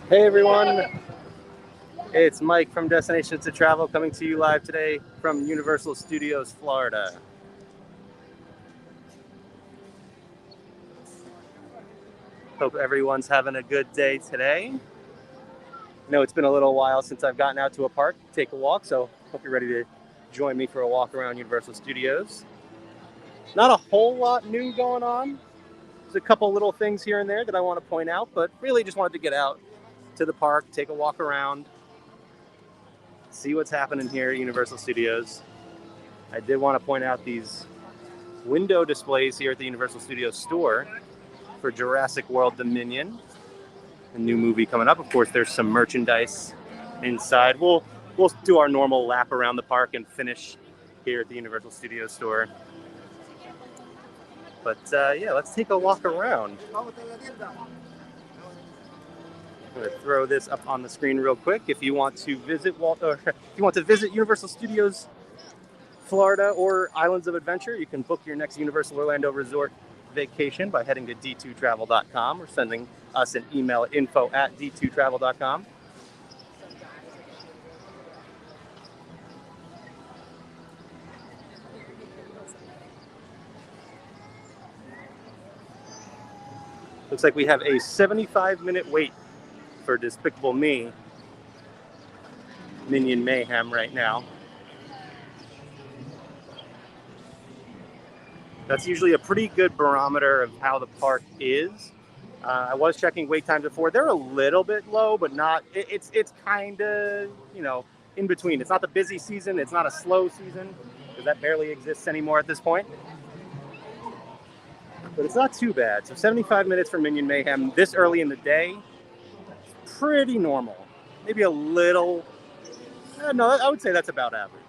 Hey everyone, it's Mike from Destinations to Travel coming to you live today from Universal Studios, Florida. Hope everyone's having a good day today. I know it's been a little while since I've gotten out to a park, take a walk, so hope you're ready to join me for a walk around Universal Studios. Not a whole lot new going on. There's a couple little things here and there that I want to point out, but really just wanted to get out to the park, take a walk around, see what's happening here at Universal Studios. I did want to point out these window displays here at the Universal Studios store for Jurassic World Dominion, a new movie coming up. Of course, there's some merchandise inside. We'll do our normal lap around the park and finish here at the Universal Studios store. But yeah, let's take a walk around. I'm going to throw this up on the screen real quick. If you want to visit Universal Studios Florida or Islands of Adventure, you can book your next Universal Orlando Resort vacation by heading to d2travel.com or sending us an email at info@d2travel.com. Looks like we have a 75-minute wait for Despicable Me, Minion Mayhem right now. That's usually a pretty good barometer of how the park is. I was checking wait times before. They're a little bit low, but not. It's kind of, in between. It's not the busy season. It's not a slow season, because that barely exists anymore at this point. But it's not too bad. So 75 minutes for Minion Mayhem this early in the day, pretty normal. Maybe a little, no, I would say that's about average.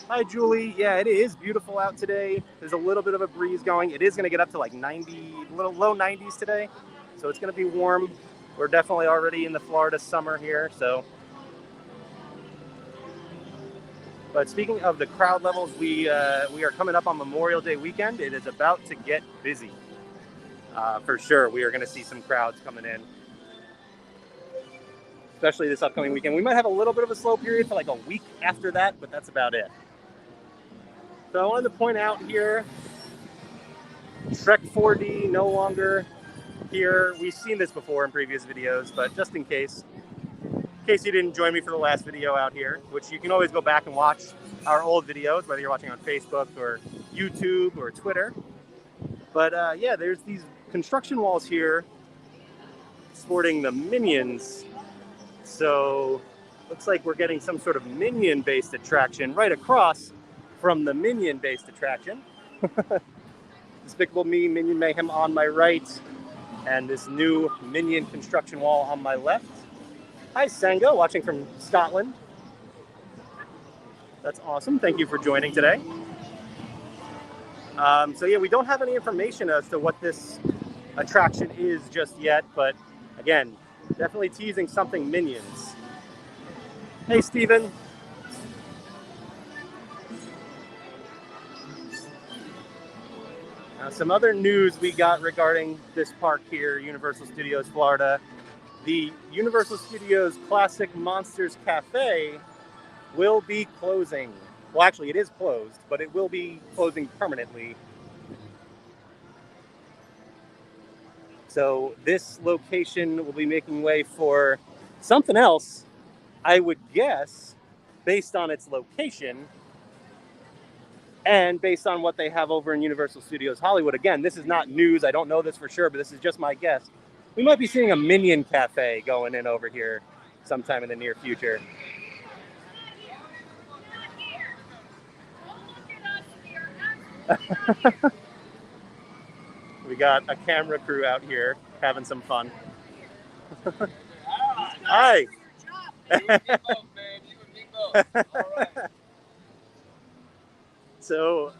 Hi, Julie. Yeah, it is beautiful out today. There's a little bit of a breeze going. It is going to get up to like 90, low 90s today. So it's going to be warm. We're definitely already in the Florida summer here. But speaking of the crowd levels, we are coming up on Memorial Day weekend. It is about to get busy. For sure, we are going to see some crowds coming in, especially this upcoming weekend. We might have a little bit of a slow period for like a week after that, but that's about it. So I wanted to point out here, Shrek 4D no longer here. We've seen this before in previous videos, but just in case you didn't join me for the last video out here, which you can always go back and watch our old videos, whether you're watching on Facebook or YouTube or Twitter. But yeah, there's these construction walls here sporting the Minions. So looks like we're getting some sort of Minion-based attraction right across from the Minion-based attraction. Despicable Me, Minion Mayhem on my right, and this new Minion construction wall on my left. Hi, Sango, watching from Scotland. That's awesome. Thank you for joining today. So yeah, we don't have any information as to what this attraction is just yet, but again, definitely teasing something Minions. Hey, Steven. Now, some other news we got regarding this park here, Universal Studios Florida. The Universal Studios Classic Monsters Cafe will be closing. Well, actually, it is closed, but it will be closing permanently. So this location will be making way for something else, I would guess, based on its location and based on what they have over in Universal Studios Hollywood. Again, this is not news. I don't know this for sure, but this is just my guess. We might be seeing a Minion Cafe going in over here sometime in the near future. We got a camera crew out here having some fun. Hi. So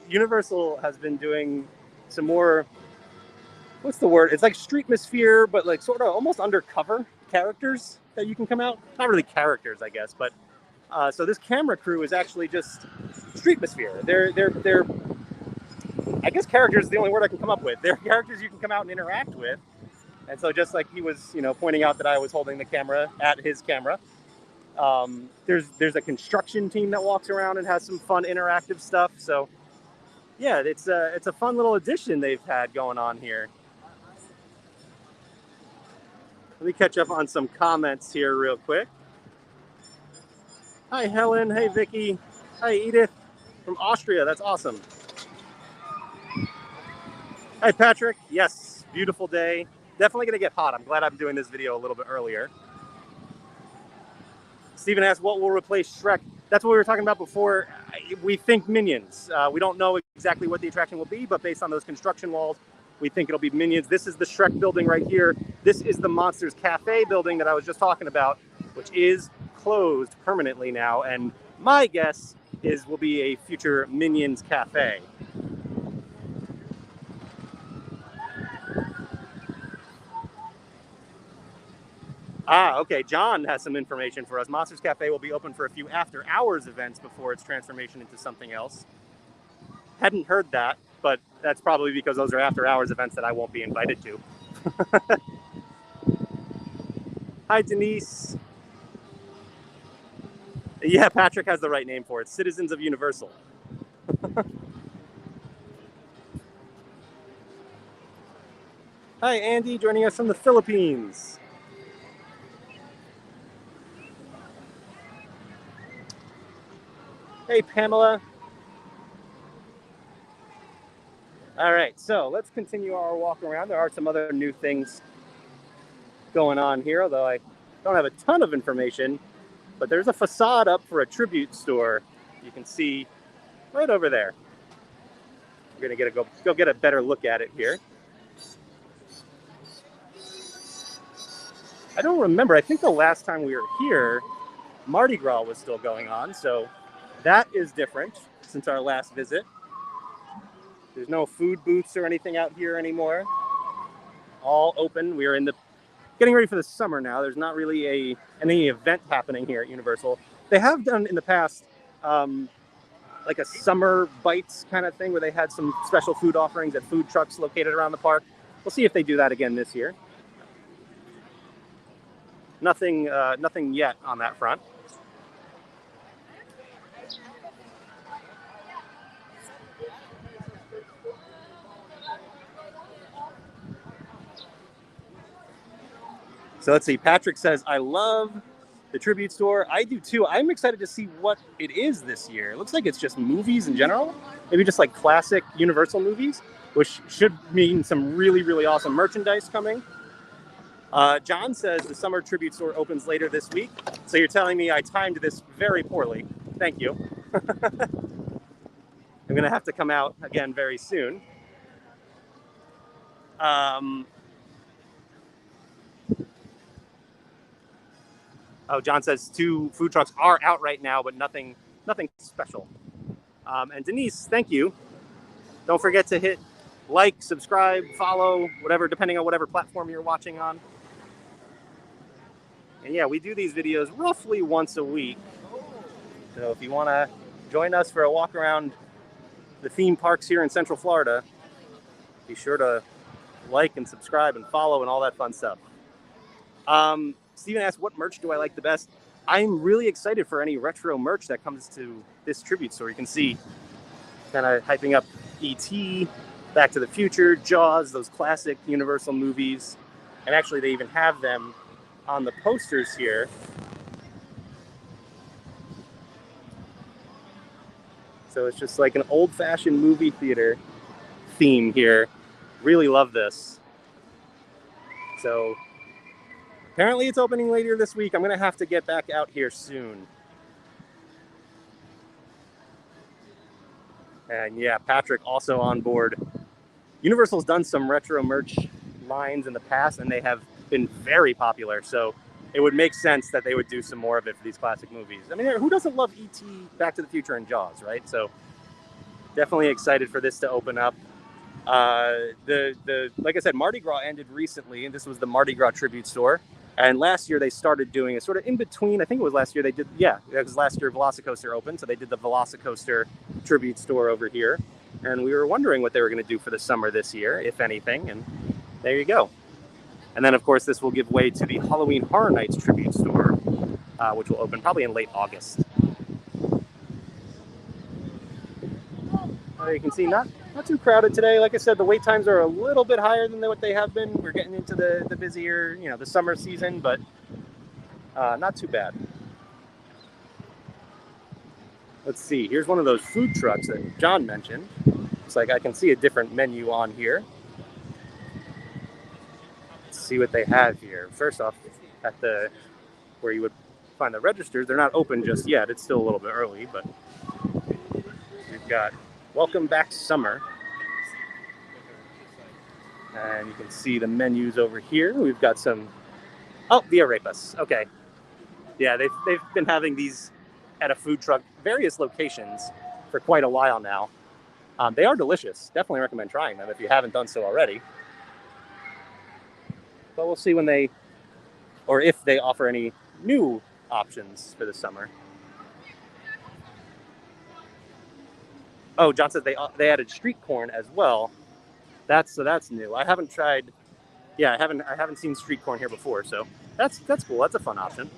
Universal has been doing some more, what's the word? It's like streetmosphere, but like sort of almost undercover characters that you can come out. Not really characters, I guess, but so this camera crew is actually just streetmosphere. They're I guess characters is the only word I can come up with. They're characters you can come out and interact with. And so just like he was, pointing out that I was holding the camera at his camera, there's a construction team that walks around and has some fun interactive stuff. So yeah, it's a fun little addition they've had going on here. Let me catch up on some comments here real quick. Hi, Helen. Hey, Vicky. Hi, Edith from Austria. That's awesome. Hi, Patrick. Yes, beautiful day. Definitely going to get hot. I'm glad I'm doing this video a little bit earlier. Stephen asked, what will replace Shrek? That's what we were talking about before. We think Minions. We don't know exactly what the attraction will be, but based on those construction walls, we think it'll be Minions. This is the Shrek building right here. This is the Monsters Cafe building that I was just talking about, which is closed permanently now. And my guess is will be a future Minions Cafe. Okay. John has some information for us. Monsters Cafe will be open for a few after-hours events before its transformation into something else. Hadn't heard that, but that's probably because those are after-hours events that I won't be invited to. Hi, Denise. Yeah, Patrick has the right name for it. Citizens of Universal. Hi, Andy, joining us from the Philippines. Hey, Pamela. All right, so let's continue our walk around. There are some other new things going on here, although I don't have a ton of information. But there's a facade up for a tribute store. You can see right over there. We're gonna go get a better look at it here. I don't remember. I think the last time we were here, Mardi Gras was still going on, so that is different since our last visit. There's no food booths or anything out here anymore. All open. We are getting ready for the summer now. There's not really any event happening here at Universal. They have done in the past like a summer bites kind of thing where they had some special food offerings at food trucks located around the park. We'll see if they do that again this year. Nothing yet on that front. So let's see. Patrick says, I love the tribute store. I do too. I'm excited to see what it is this year. It looks like it's just movies in general. Maybe just like classic Universal movies, which should mean some really, really awesome merchandise coming. John says the summer tribute store opens later this week. So you're telling me I timed this very poorly. Thank you. I'm going to have to come out again very soon. John says 2 food trucks are out right now, but nothing special. And Denise, thank you. Don't forget to hit like, subscribe, follow, whatever, depending on whatever platform you're watching on. And yeah, we do these videos roughly once a week. So if you want to join us for a walk around the theme parks here in Central Florida, be sure to like and subscribe and follow and all that fun stuff. Steven asked, what merch do I like the best? I'm really excited for any retro merch that comes to this tribute store. You can see kind of hyping up E.T., Back to the Future, Jaws, those classic Universal movies. And actually, they even have them on the posters here. So it's just like an old-fashioned movie theater theme here. Really love this. So apparently it's opening later this week. I'm going to have to get back out here soon. And yeah, Patrick also on board. Universal's done some retro merch lines in the past, and they have been very popular. So it would make sense that they would do some more of it for these classic movies. I mean, who doesn't love E.T., Back to the Future, and Jaws, right? So definitely excited for this to open up. Like I said, Mardi Gras ended recently, and this was the Mardi Gras tribute store. And last year they started doing a sort of in between. I think it was last year they did, because last year Velocicoaster opened, so they did the Velocicoaster tribute store over here. And we were wondering what they were going to do for the summer this year, if anything. And there you go. And then, of course, this will give way to the Halloween Horror Nights tribute store, which will open probably in late August. You can see not too crowded today. Like I said, the wait times are a little bit higher than what they have been. We're getting into the busier, the summer season, but not too bad. Let's see. Here's one of those food trucks that John mentioned. It's like I can see a different menu on here. Let's see what they have here. First off, at where you would find the registers, they're not open just yet. It's still a little bit early, but we've got Welcome Back Summer. And you can see the menus over here. We've got some, the arepas. Okay. Yeah, they've been having these at a food truck, various locations for quite a while now. They are delicious. Definitely recommend trying them if you haven't done so already. But we'll see when if they offer any new options for the summer. Oh, John said they added street corn as well. That's new. I haven't tried. Yeah, I haven't seen street corn here before, so that's cool. That's a fun option.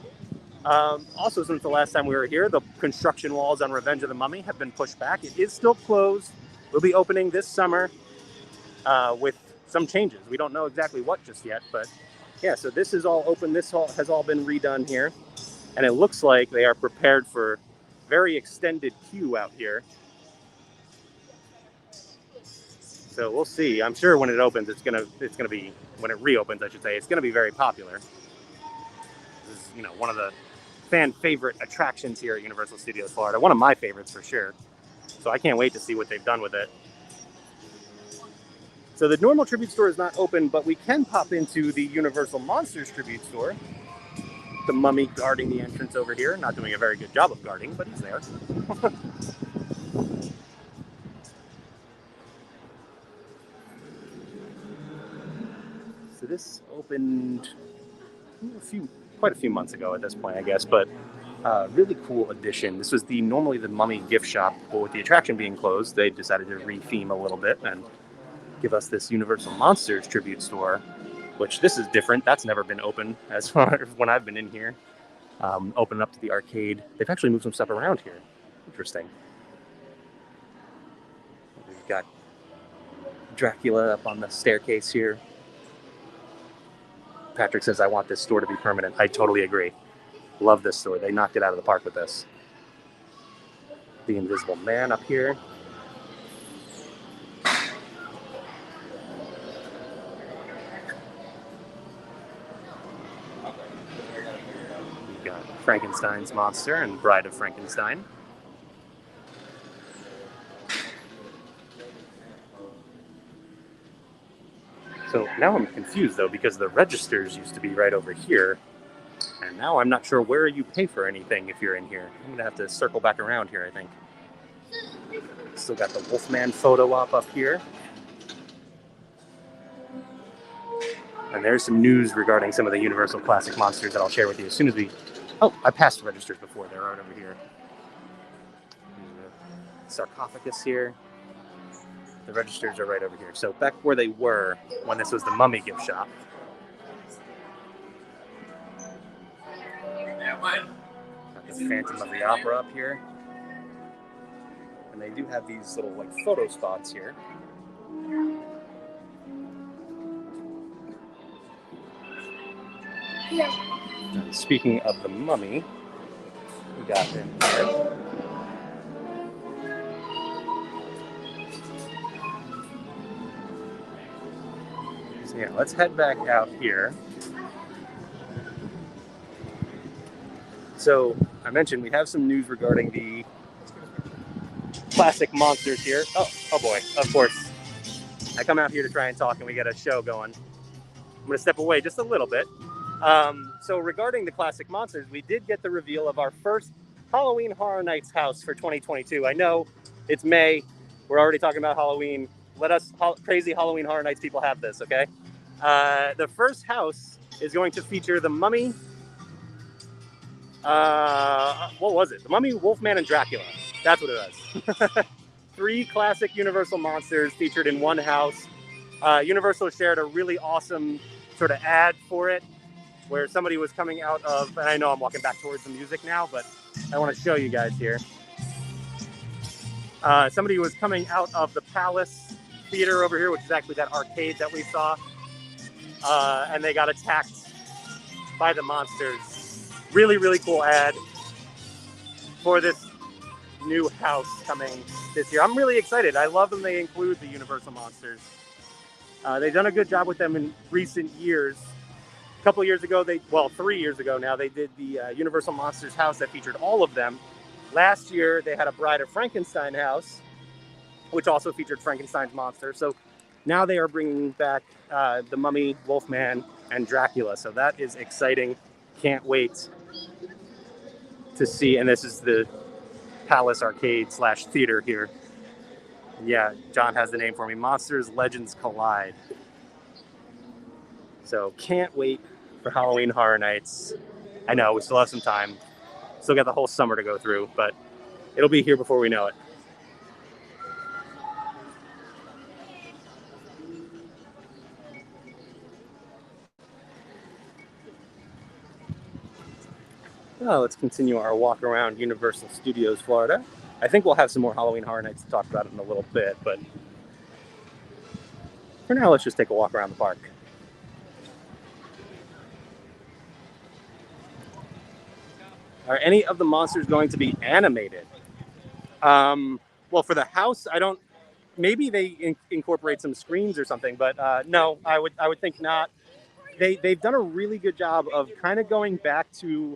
Also, since the last time we were here, the construction walls on Revenge of the Mummy have been pushed back. It is still closed. We'll be opening this summer with some changes. We don't know exactly what just yet, but yeah. So this is all open. This has all been redone here, and it looks like they are prepared for very extended queue out here. So we'll see. I'm sure when it opens, it's gonna be, when it reopens, I should say, it's gonna be very popular. This is, one of the fan favorite attractions here at Universal Studios Florida. One of my favorites for sure. So I can't wait to see what they've done with it. So the normal tribute store is not open, but we can pop into the Universal Monsters tribute store. The mummy guarding the entrance over here. Not doing a very good job of guarding, but he's there. So this opened quite a few months ago at this point, I guess, but really cool addition. This was normally the Mummy gift shop, but with the attraction being closed, they decided to re-theme a little bit and give us this Universal Monsters tribute store, which this is different. That's never been open as far as when I've been in here. Open up to the arcade. They've actually moved some stuff around here. Interesting. We've got Dracula up on the staircase here. Patrick says, I want this store to be permanent. I totally agree. Love this store. They knocked it out of the park with this. The Invisible Man up here. We've got Frankenstein's monster and Bride of Frankenstein. So now I'm confused, though, because the registers used to be right over here. And now I'm not sure where you pay for anything if you're in here. I'm going to have to circle back around here, I think. Still got the Wolfman photo up here. And there's some news regarding some of the Universal Classic monsters that I'll share with you as soon as we... Oh, I passed registers before. They're right over here. The sarcophagus here. The registers are right over here. So back where they were when this was the Mummy gift shop. Got the Phantom of the Opera up here. And they do have these little photo spots here. Yeah. And speaking of the Mummy, we got him here. So yeah, let's head back out here. So I mentioned we have some news regarding the classic monsters here. Oh boy, of course. I come out here to try and talk and we get a show going. I'm going to step away just a little bit. So regarding the classic monsters, we did get the reveal of our first Halloween Horror Nights house for 2022. I know it's May. We're already talking about Halloween. Let us crazy Halloween Horror Nights people have this, okay? The first house is going to feature the Mummy. What was it? The Mummy, Wolfman, and Dracula. That's what it was. 3 classic Universal monsters featured in one house. Universal shared a really awesome sort of ad for it where somebody was coming out of, and I know I'm walking back towards the music now, but I want to show you guys here. Somebody was coming out of the Palace Theater over here, which is actually that arcade that we saw, and they got attacked by the monsters. Really, really cool ad for this new house coming this year. I'm really excited. I love when they include the Universal monsters. They've done a good job with them in recent years. A couple years ago, 3 years ago now, they did the Universal Monsters house that featured all of them. Last year, they had a Bride of Frankenstein house, which also featured Frankenstein's monster. So now they are bringing back the Mummy, Wolfman, and Dracula. So that is exciting. Can't wait to see. And this is the Palace Arcade / theater here. Yeah, John has the name for me. Monsters Legends Collide. So can't wait for Halloween Horror Nights. I know, we still have some time. Still got the whole summer to go through, but it'll be here before we know it. Well, let's continue our walk around Universal Studios Florida. I think we'll have some more Halloween Horror Nights to talk about in a little bit, but for now, let's just take a walk around the park. Are any of the monsters going to be animated? Well, for the house, I don't. Maybe they incorporate some screens or something, but no, I would think not. They've done a really good job of kind of going back to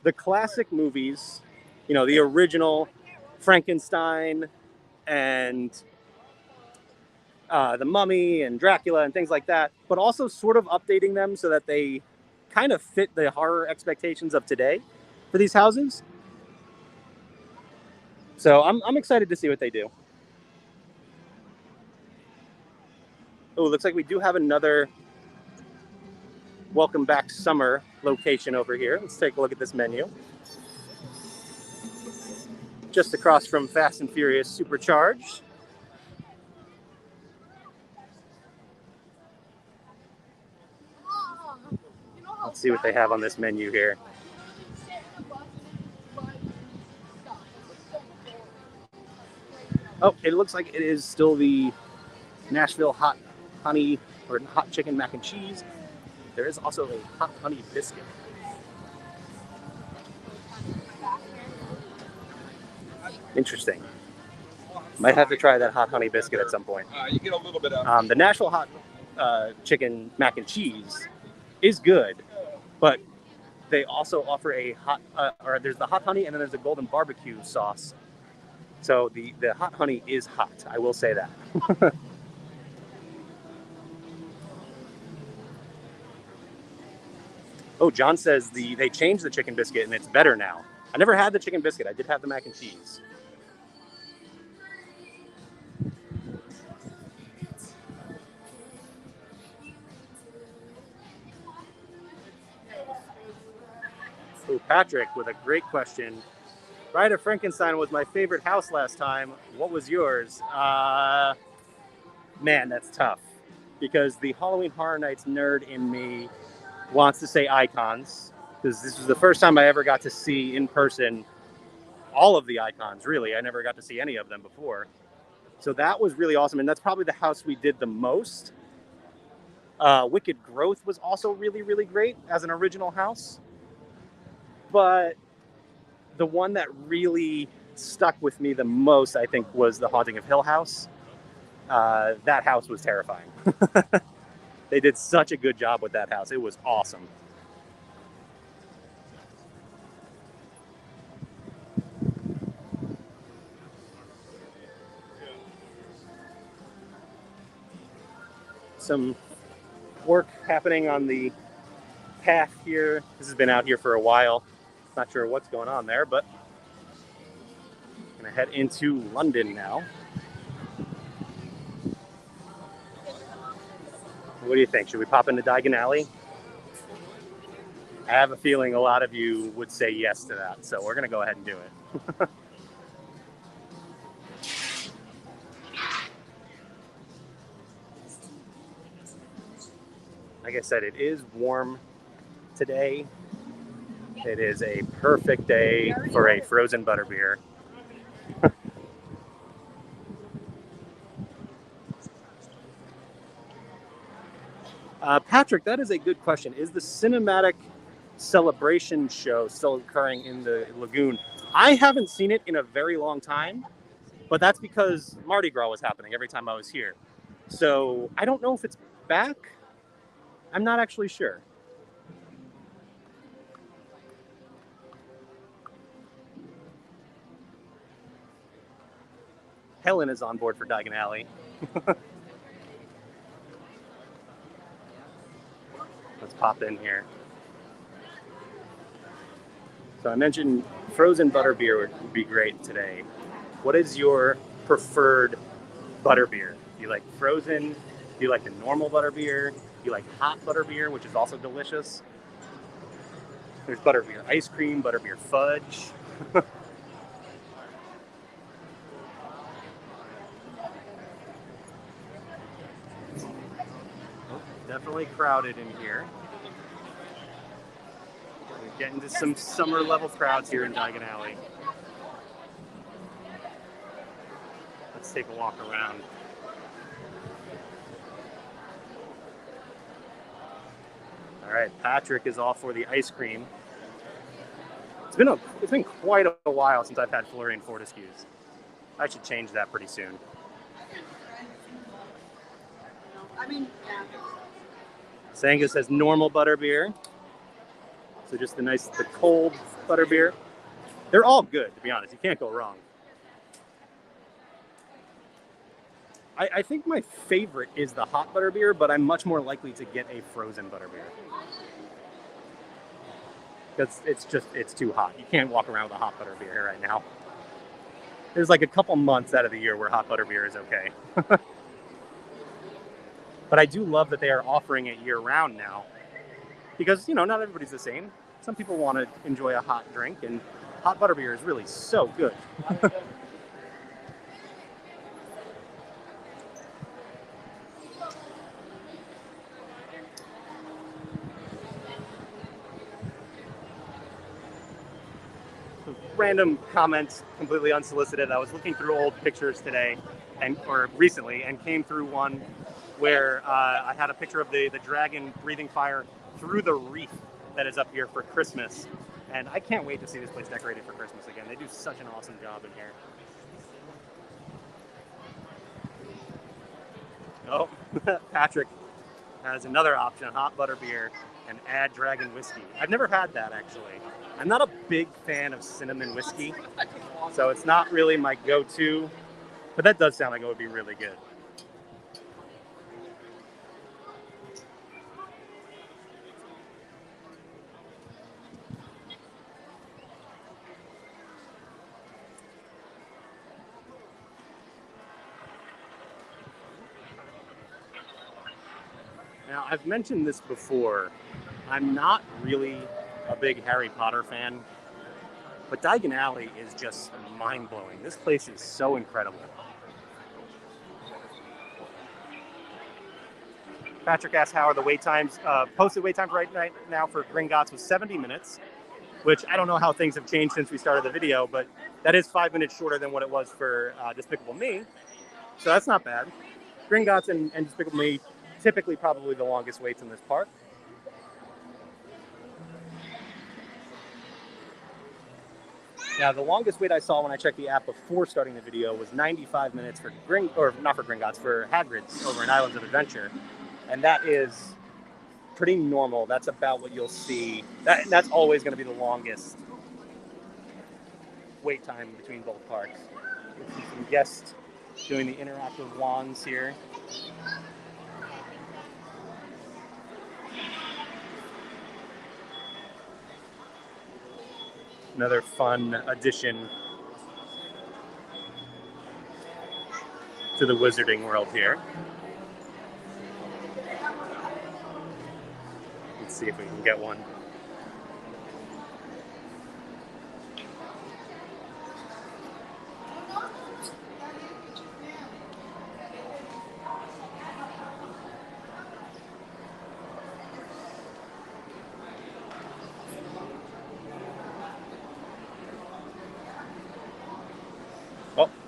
the classic movies, you know, the original Frankenstein and the Mummy and Dracula and things like that, but also sort of updating them so that they kind of fit the horror expectations of today for these houses. So I'm excited to see what they do. Oh, looks like we do have another Welcome Back Summer location over here. Let's take a look at this menu. Just across from Fast and Furious Supercharged. Let's see what they have on this menu here. Oh, it looks like it is still the Nashville hot honey or hot chicken mac and cheese. There is also a hot honey biscuit. Interesting. Might have to try that hot honey biscuit at some point. You get a little bit of the Nashville hot chicken mac and cheese is good, but they also offer a hot, or there's the hot honey and then there's a golden barbecue sauce. So the hot honey is hot. I will say that. Oh, John says they changed the chicken biscuit and it's better now. I never had the chicken biscuit. I did have the mac and cheese. Oh, Patrick with a great question. Bride of Frankenstein was my favorite house last time. What was yours? Man, that's tough. Because the Halloween Horror Nights nerd in me wants to say Icons. Because this was the first time I ever got to see in person all of the Icons, really. I never got to see any of them before. So that was really awesome. And that's probably the house we did the most. Wicked Growth was also really, really great as an original house. But the one that really stuck with me the most, I think, was The Haunting of Hill House. That house was terrifying. They did such a good job with that house. It was awesome. Some work happening on the path here. This has been out here for a while. Not sure what's going on there, but I'm gonna head into London now. What do you think? Should we pop into Diagon Alley? I have a feeling a lot of you would say yes to that, so we're gonna go ahead and do it. I Like I said, it is warm today. It is a perfect day for a frozen butterbeer. Patrick, that is a good question. Is the cinematic celebration show still occurring in the lagoon? I haven't seen it in a very long time, but that's because Mardi Gras was happening every time I was here. So I don't know if it's back. I'm not actually sure. Helen is on board for Diagon Alley. Let's pop in here. So I mentioned frozen butterbeer would be great today. What is your preferred butterbeer? Do you like frozen? Do you like the normal butterbeer? Do you like hot butterbeer, which is also delicious? There's butterbeer ice cream, butterbeer fudge. Definitely crowded in here. We're getting to some summer level crowds here in Diagon Alley. Let's take a walk around. All right, Patrick is all for the ice cream. It's been quite a while since I've had Flurry and Fortescue's. I should change that pretty soon. Sanga says normal butterbeer. So just the cold butterbeer. They're all good, to be honest. You can't go wrong. I think my favorite is the hot butterbeer, but I'm much more likely to get a frozen butterbeer. Because it's too hot. You can't walk around with a hot butterbeer right now. There's like a couple months out of the year where hot butterbeer is okay. But I do love that they are offering it year-round now. Because, not everybody's the same. Some people want to enjoy a hot drink, and hot butterbeer is really so good. Random comments, completely unsolicited. I was looking through old pictures today, or recently, and came through one where I had a picture of the dragon breathing fire through the wreath that is up here for Christmas. And I can't wait to see this place decorated for Christmas again. They do such an awesome job in here. Oh, Patrick has another option, hot butterbeer and add dragon whiskey. I've never had that, actually. I'm not a big fan of cinnamon whiskey, so it's not really my go-to, but that does sound like it would be really good. Now, I've mentioned this before. I'm not really a big Harry Potter fan, but Diagon Alley is just mind-blowing. This place is so incredible. Patrick asked how are the wait times. Posted wait times right now for Gringotts was 70 minutes, which I don't know how things have changed since we started the video, but that is 5 minutes shorter than what it was for Despicable Me. So that's not bad. Gringotts and Despicable Me, typically probably the longest waits in this park. Now, the longest wait I saw when I checked the app before starting the video was 95 minutes for for Hagrid's over in Islands of Adventure. And that is pretty normal. That's about what you'll see. That's always going to be the longest wait time between both parks. We'll see some guests doing the interactive wands here. Another fun addition to the wizarding world here. Let's see if we can get one.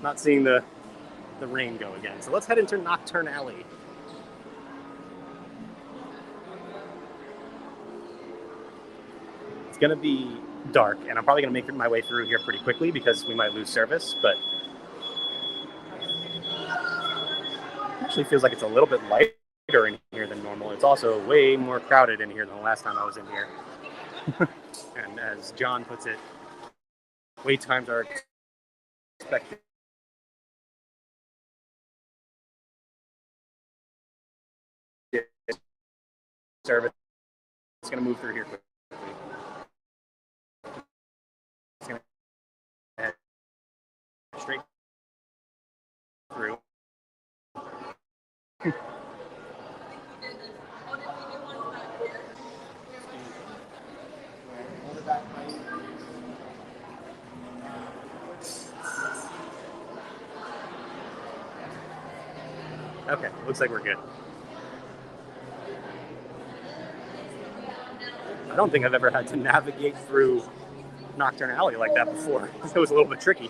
not seeing the rain go again. So let's head into Nocturne Alley. It's gonna be dark, and I'm probably gonna make my way through here pretty quickly because we might lose service, but it actually feels like it's a little bit lighter in here than normal. It's also way more crowded in here than the last time I was in here. And as John puts it, wait times are expected. Service. It's going to move through here quickly. It's going to head straight through. Okay, looks like we're good. I don't think I've ever had to navigate through Nocturne Alley like that before. It was a little bit tricky.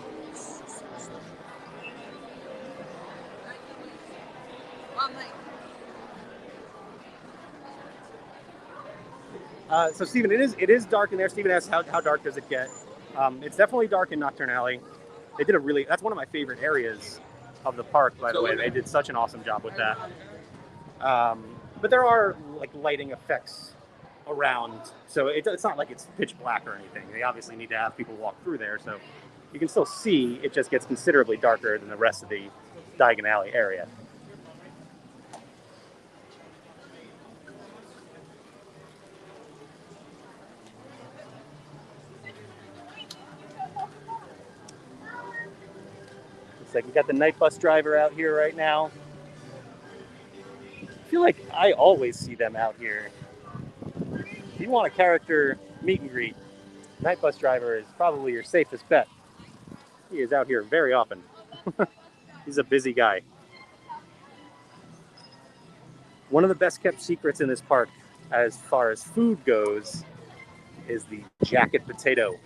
So Stephen, it is dark in there. Stephen asks how dark does it get? It's definitely dark in Nocturne Alley. They did that's one of my favorite areas of the park, by the way. They did such an awesome job with that. But there are like lighting effects around, so it's not like it's pitch black or anything. They obviously need to have people walk through there, so you can still see. It just gets considerably darker than the rest of the Diagon Alley area. Looks like we got the night bus driver out here right now. I feel like I always see them out here. If you want a character meet and greet, night bus driver is probably your safest bet. He is out here very often. He's a busy guy. One of the best kept secrets in this park, as far as food goes, is the jacket potato.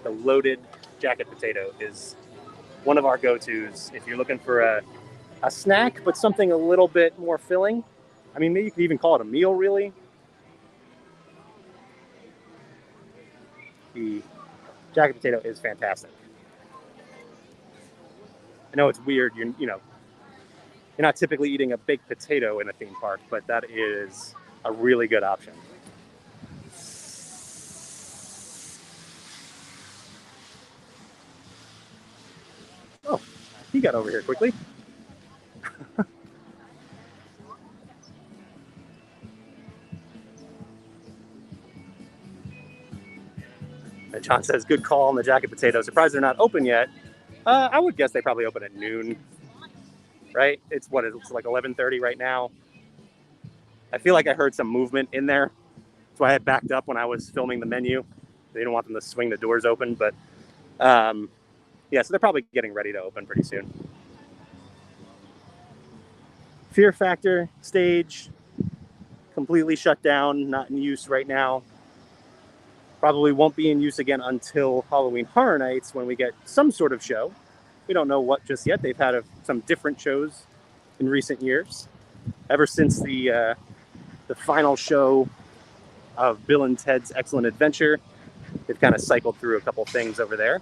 The loaded jacket potato is one of our go-tos if you're looking for a snack, but something a little bit more filling. I mean, maybe you could even call it a meal, really. The jacket potato is fantastic. I know it's weird, you're not typically eating a baked potato in a theme park, but that is a really good option. Oh, he got over here quickly. And John says, good call on the jacket potato. Surprised they're not open yet. I would guess they probably open at noon, right? It's like 11:30 right now. I feel like I heard some movement in there. That's why I backed up when I was filming the menu. They didn't want them to swing the doors open, but yeah, so they're probably getting ready to open pretty soon. Fear Factor stage, completely shut down, not in use right now. Probably won't be in use again until Halloween Horror Nights when we get some sort of show. We don't know what just yet. They've had some different shows in recent years. Ever since the final show of Bill and Ted's Excellent Adventure, they've kind of cycled through a couple things over there.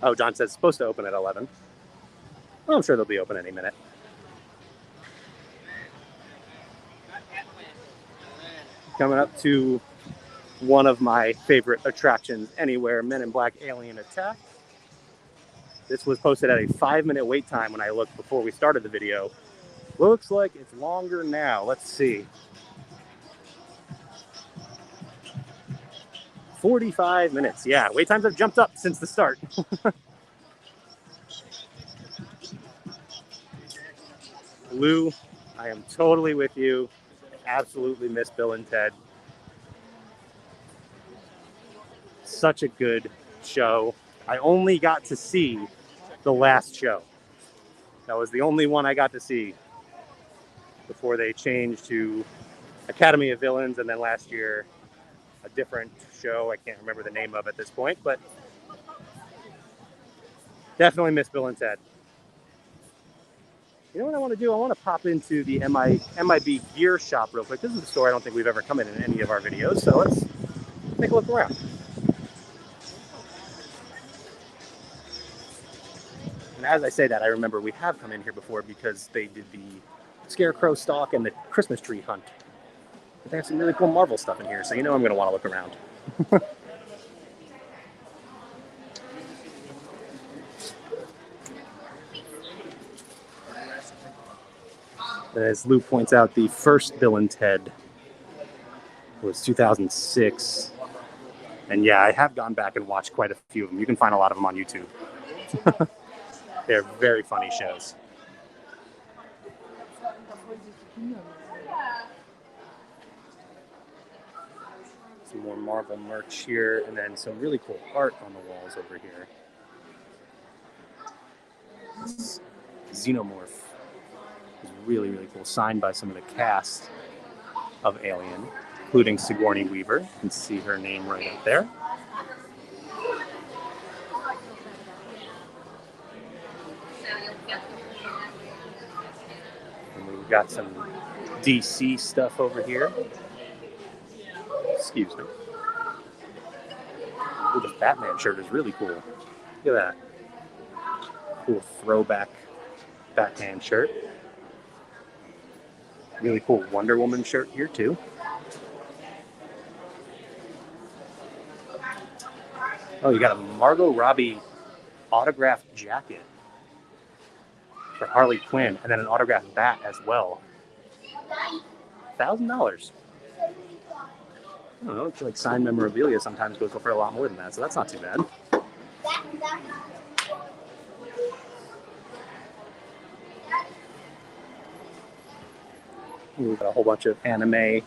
Oh, John says it's supposed to open at 11. Well, I'm sure they'll be open any minute. Coming up to one of my favorite attractions anywhere, Men in Black Alien Attack. This was posted at a 5-minute wait time when I looked before we started the video. Looks like it's longer now. Let's see. 45 minutes. Yeah, wait times have jumped up since the start. Lou, I am totally with you. Absolutely miss Bill and Ted. Such a good show. I only got to see the last show. That was the only one I got to see before they changed to Academy of Villains, and then last year a different show. I can't remember the name of it at this point, but definitely miss Bill and Ted. You know what I want to do? I want to pop into the MIB gear shop real quick. This is a store I don't think we've ever come in any of our videos, so let's take a look around. And as I say that, I remember we have come in here before because they did the Scarecrow stalk and the Christmas tree hunt. But they have some really cool Marvel stuff in here, so you know I'm going to want to look around. As Lou points out, the first Bill and Ted was 2006. And yeah, I have gone back and watched quite a few of them. You can find a lot of them on YouTube. They're very funny shows. Some more Marvel merch here, and then some really cool art on the walls over here. This Xenomorph is really, really cool, signed by some of the cast of Alien, including Sigourney Weaver. You can see her name right up there. And we've got some DC stuff over here. Excuse me. Ooh, this Batman shirt is really cool. Look at that. Cool throwback Batman shirt. Really cool Wonder Woman shirt here too. Oh, you got a Margot Robbie autographed jacket for Harley Quinn, and then an autographed bat as well. $1,000. I don't know, it's like signed memorabilia sometimes goes for a lot more than that, so that's not too bad. We've got a whole bunch of anime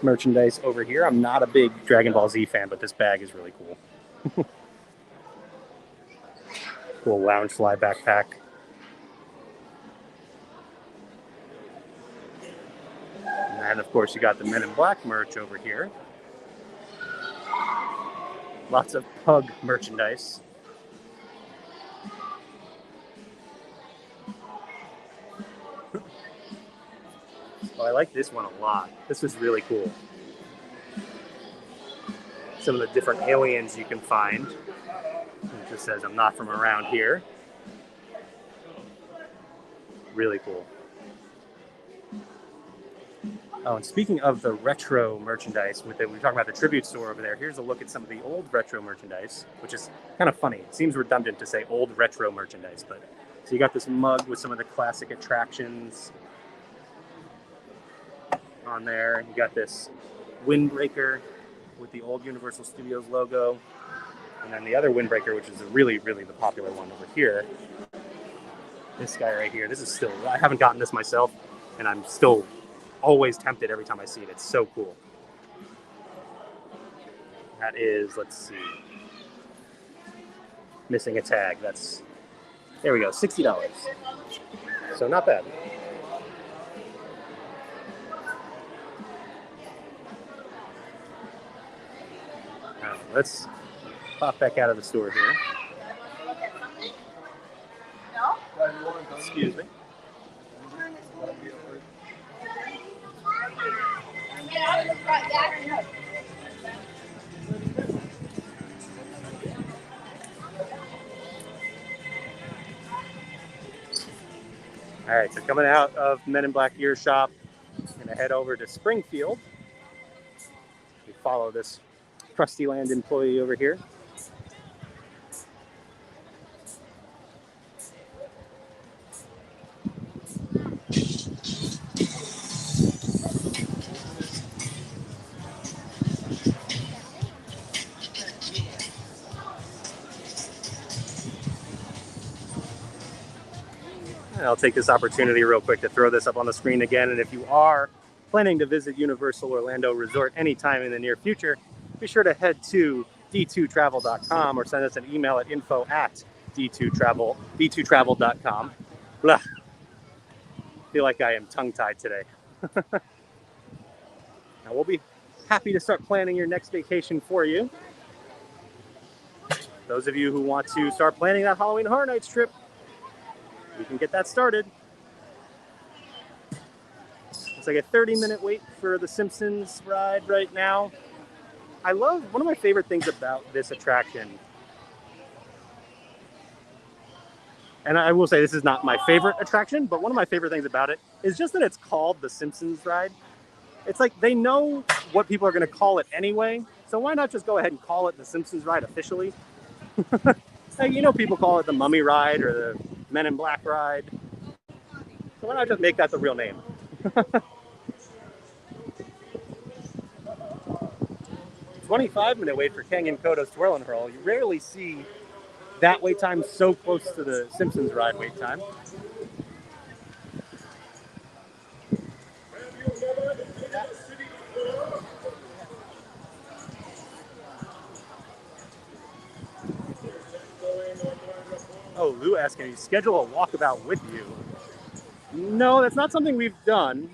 merchandise over here. I'm not a big Dragon Ball Z fan, but this bag is really cool. Cool Loungefly backpack. And of course you got the Men in Black merch over here. Lots of Pug merchandise. Oh, I like this one a lot. This is really cool. Some of the different aliens you can find. It just says, I'm not from around here. Really cool. Oh, and speaking of the retro merchandise, we were talking about the tribute store over there. Here's a look at some of the old retro merchandise, which is kind of funny. It seems redundant to say old retro merchandise, but so you got this mug with some of the classic attractions on there. You got this windbreaker with the old Universal Studios logo, and then the other windbreaker, which is really, really the popular one over here. This guy right here. This is still, I haven't gotten this myself, and I'm still always tempted every time I see it. It's so cool. That is, let's see, missing a tag. That's, there we go, $60. So not bad. All right, let's pop back out of the store here. Excuse me. All right, so coming out of Men in Black Gear Shop, I'm gonna head over to Springfield. We follow this Krusty Land employee over here. I'll take this opportunity real quick to throw this up on the screen again. And if you are planning to visit Universal Orlando Resort anytime in the near future, be sure to head to d2travel.com or send us an email at info@d2travel.com. Blah. I feel like I am tongue-tied today. Now we'll be happy to start planning your next vacation for you. Those of you who want to start planning that Halloween Horror Nights trip, we can get that started. It's like a 30-minute wait for the Simpsons ride right now. I love, one of my favorite things about this attraction, and I will say this is not my favorite attraction, but one of my favorite things about it is just that it's called the Simpsons ride. It's like they know what people are going to call it anyway, so why not just go ahead and call it the Simpsons ride officially? Like, you know, people call it the Mummy ride or the Men in Black ride, so why not just make that the real name? 25-minute wait for Kang and Kodo's Twirl and Hurl. You rarely see that wait time so close to the Simpsons ride wait time. Oh, Lou asking, can you schedule a walkabout with you? No, that's not something we've done.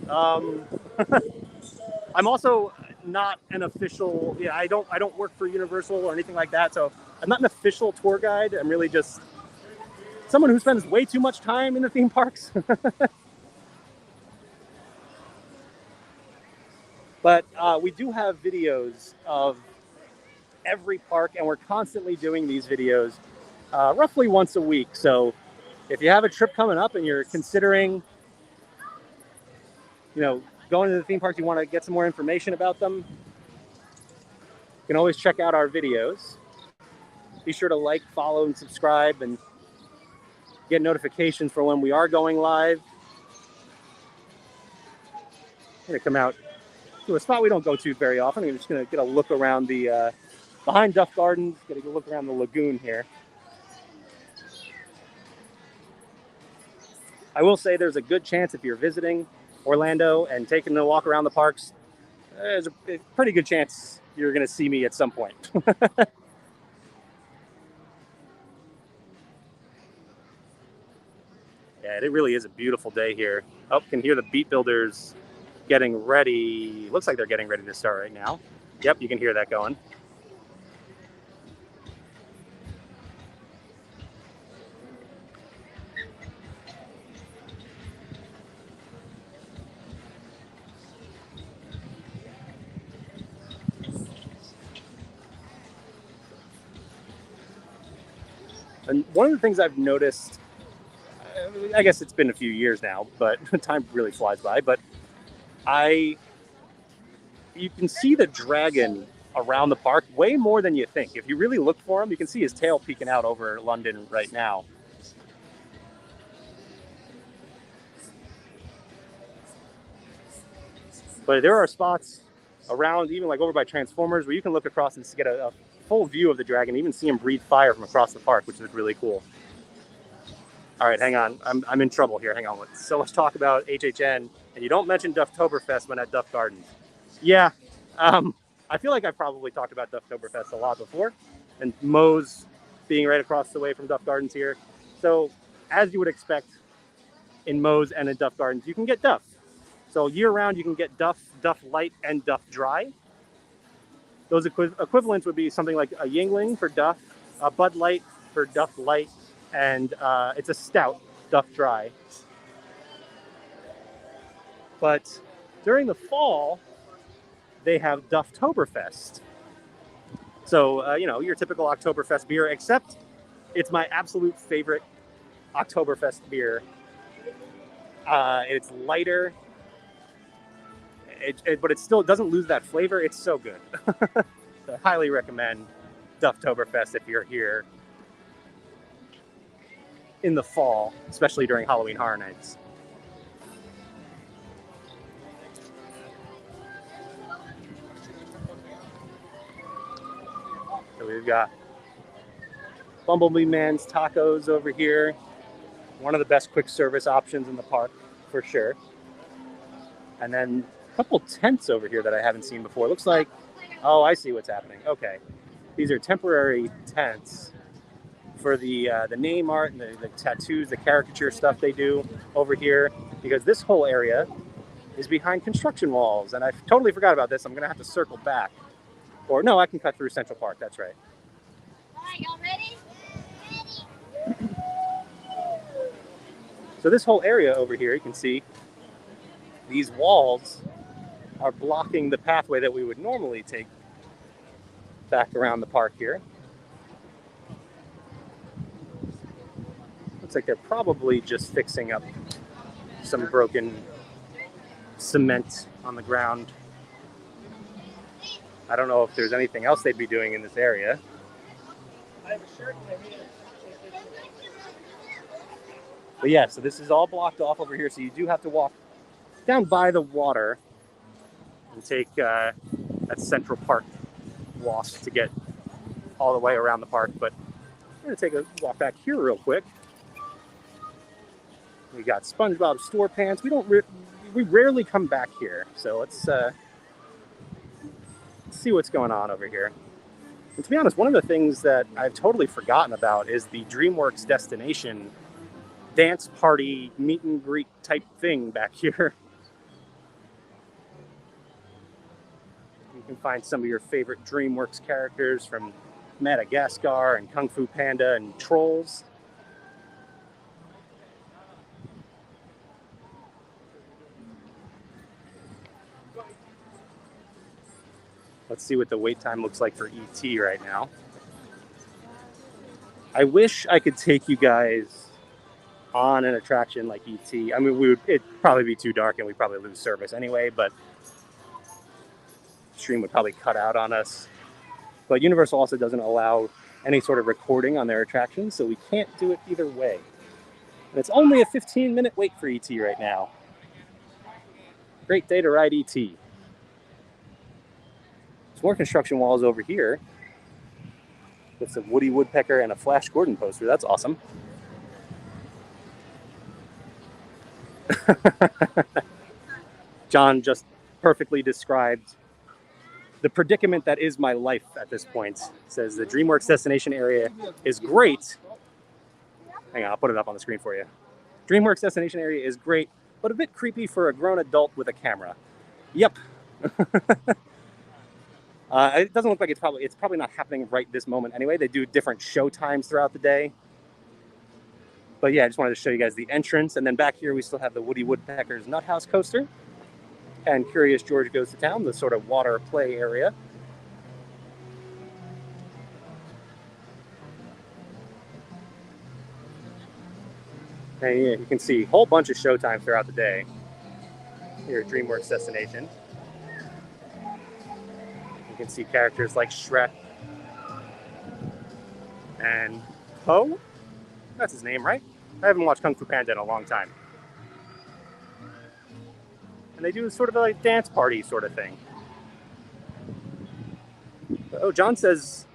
I'm also not an official, I don't work for Universal or anything like that, so I'm not an official tour guide. I'm really just someone who spends way too much time in the theme parks. But we do have videos of every park, and we're constantly doing these videos roughly once a week. So if you have a trip coming up and you're considering, going to the theme parks, you want to get some more information about them, you can always check out our videos. Be sure to like, follow, and subscribe, and get notifications for when we are going live. I'm going to come out to a spot we don't go to very often. I'm just going to get a look around the, behind Duff Gardens, get a look around the lagoon here. I will say there's a good chance if you're visiting Orlando and taking a walk around the parks, there's a pretty good chance you're going to see me at some point. Yeah, it really is a beautiful day here. Oh, can hear the Beat Builders getting ready. Looks like they're getting ready to start right now. Yep, you can hear that going. And one of the things I've noticed, I guess it's been a few years now, but time really flies by, but you can see the dragon around the park way more than you think. If you really look for him, you can see his tail peeking out over London right now. But there are spots around, even like over by Transformers, where you can look across and get a full view of the dragon, even see him breathe fire from across the park, which is really cool. All right, hang on. I'm in trouble here. Hang on. So let's talk about HHN, and you don't mention Dufftoberfest when at Duff Gardens. Yeah, I feel like I've probably talked about Dufftoberfest a lot before, and Moe's being right across the way from Duff Gardens here. So as you would expect in Moe's and in Duff Gardens, you can get Duff. So year-round, you can get Duff, Duff Light, and Duff Dry. Those equivalents would be something like a Yingling for Duff, a Bud Light for Duff Light, and it's a stout, Duff Dry. But during the fall, they have Dufftoberfest. So, your typical Oktoberfest beer, except it's my absolute favorite Oktoberfest beer. It's lighter, but it still doesn't lose that flavor. It's so good. So I highly recommend Dufftoberfest if you're here in the fall, especially during Halloween Horror Nights. So we've got Bumblebee Man's Tacos over here. One of the best quick service options in the park, for sure. And then a couple tents over here that I haven't seen before. Looks like, oh, I see what's happening. Okay. These are temporary tents for the name art and the tattoos, the caricature stuff they do over here. Because this whole area is behind construction walls. And I totally forgot about this. I'm going to have to circle back. Or no, I can cut through Central Park. That's right. All right, y'all ready? Ready. So this whole area over here, you can see these walls are blocking the pathway that we would normally take back around the park here. Looks like they're probably just fixing up some broken cement on the ground. I don't know if there's anything else they'd be doing in this area. But yeah, so this is all blocked off over here, so you do have to walk down by the water and take that Central Park walk to get all the way around the park. But we're going to take a walk back here real quick. We got SpongeBob SquarePants. We rarely come back here, so let's see what's going on over here. And to be honest, one of the things that I've totally forgotten about is the Dreamworks destination dance party meet and greet type thing back here. You can find some of your favorite Dreamworks characters from Madagascar and Kung Fu Panda and Trolls. Let's see what the wait time looks like for ET right now. I wish I could take you guys on an attraction like ET. I mean, it'd probably be too dark and we'd probably lose service anyway, but the stream would probably cut out on us. But Universal also doesn't allow any sort of recording on their attractions, so we can't do it either way. And it's only a 15-minute wait for ET right now. Great day to ride ET. Some more construction walls over here with some Woody Woodpecker and a Flash Gordon poster. That's awesome. John just perfectly described the predicament that is my life at this point. Says the Dreamworks destination area is great. Hang on, I'll put it up on the screen for you. Dreamworks destination area is great, but a bit creepy for a grown adult with a camera. Yep. It doesn't look like it's probably not happening right this moment anyway. They do different show times throughout the day. But yeah, I just wanted to show you guys the entrance. And then back here, we still have the Woody Woodpecker's Nut House coaster. And Curious George Goes to Town, the sort of water play area. And yeah, you can see a whole bunch of show times throughout the day here at Dreamworks Destination. You can see characters like Shrek and Po. That's his name, right? I haven't watched Kung Fu Panda in a long time. And they do sort of a like dance party sort of thing. Oh, John says